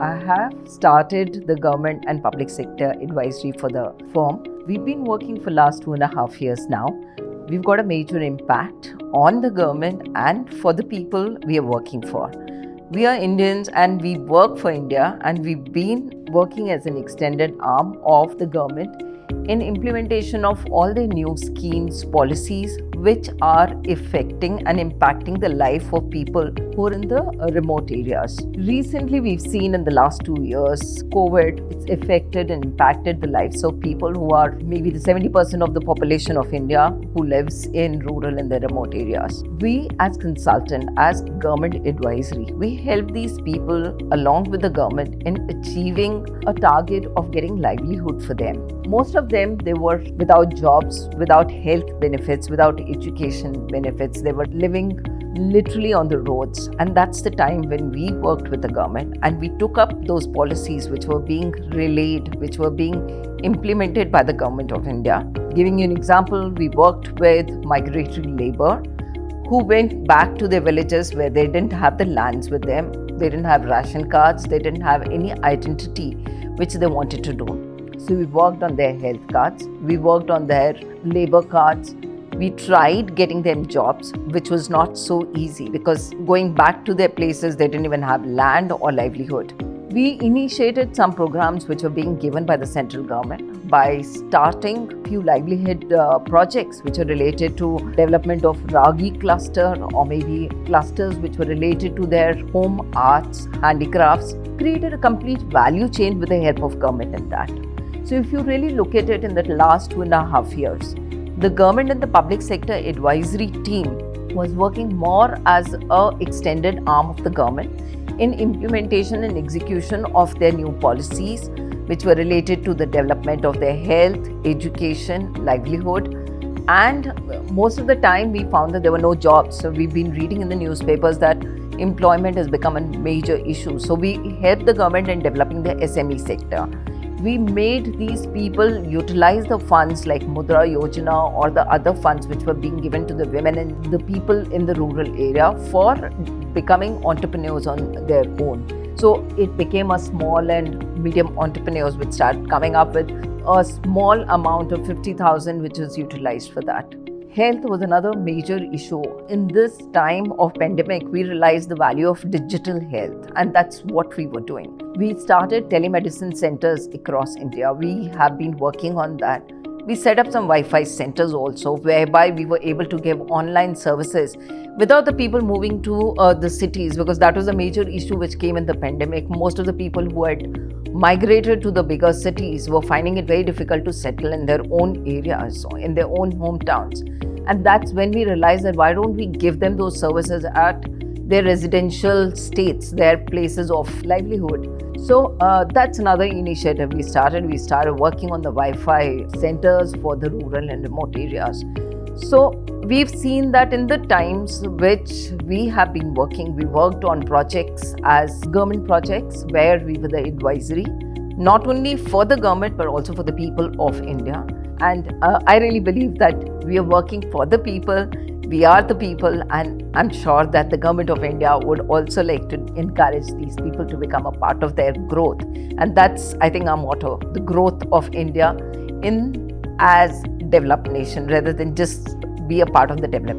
I have started the government and public sector advisory for the firm. We've been working for last 2.5 years now. We've got a major impact on the government and for the people we are working for. We are Indians and we work for India, and we've been working as an extended arm of the government in implementation of all the new schemes, policies which are affecting and impacting the life of people who are in the remote areas. Recently, we've seen in the last 2 years, COVID, it's affected and impacted the lives of people who are maybe the 70% of the population of India who lives in rural and the remote areas. We as consultant, as government advisory, we help these people along with the government in achieving a target of getting livelihood for them. Most of them, they were without jobs, without health benefits, without education benefits. They were living literally on the roads. And that's the time when we worked with the government and we took up those policies which were being relayed, which were being implemented by the government of India. Giving you an example, we worked with migratory labor who went back to their villages where they didn't have the lands with them. They didn't have ration cards. They didn't have any identity which they wanted to do. So we worked on their health cards, we worked on their labor cards, we tried getting them jobs, which was not so easy because going back to their places, they didn't even have land or livelihood. We initiated some programs which were being given by the central government by starting few livelihood projects which are related to development of Ragi cluster or maybe clusters which were related to their home arts, handicrafts, created a complete value chain with the help of government in that. So if you really look at it in the last 2.5 years, the government and the public sector advisory team was working more as an extended arm of the government in implementation and execution of their new policies, which were related to the development of their health, education, livelihood. And most of the time we found that there were no jobs. So we've been reading in the newspapers that employment has become a major issue. So we helped the government in developing the SME sector. We made these people utilize the funds like Mudra Yojana or the other funds which were being given to the women and the people in the rural area for becoming entrepreneurs on their own. So it became a small and medium entrepreneurs which started coming up with a small amount of 50,000 which was utilized for that. Health was another major issue. In this time of pandemic, we realized the value of digital health, and that's what we were doing. We started telemedicine centers across India. We have been working on that. We set up some Wi-Fi centers also, whereby we were able to give online services without the people moving to the cities, because that was a major issue which came in the pandemic. Most of the people who had migrated to the bigger cities were finding it very difficult to settle in their own areas, in their own hometowns. And that's when we realized that why don't we give them those services at their residential states, their places of livelihood. So that's another initiative we started. We started working on the Wi-Fi centers for the rural and remote areas. So we've seen that in the times which we have been working, we worked on projects as government projects where we were the advisory, not only for the government but also for the people of India. And I really believe that we are working for the people, we are the people, and I'm sure that the government of India would also like to encourage these people to become a part of their growth. And that's, I think, our motto, the growth of India in as developed nation rather than just be a part of the development.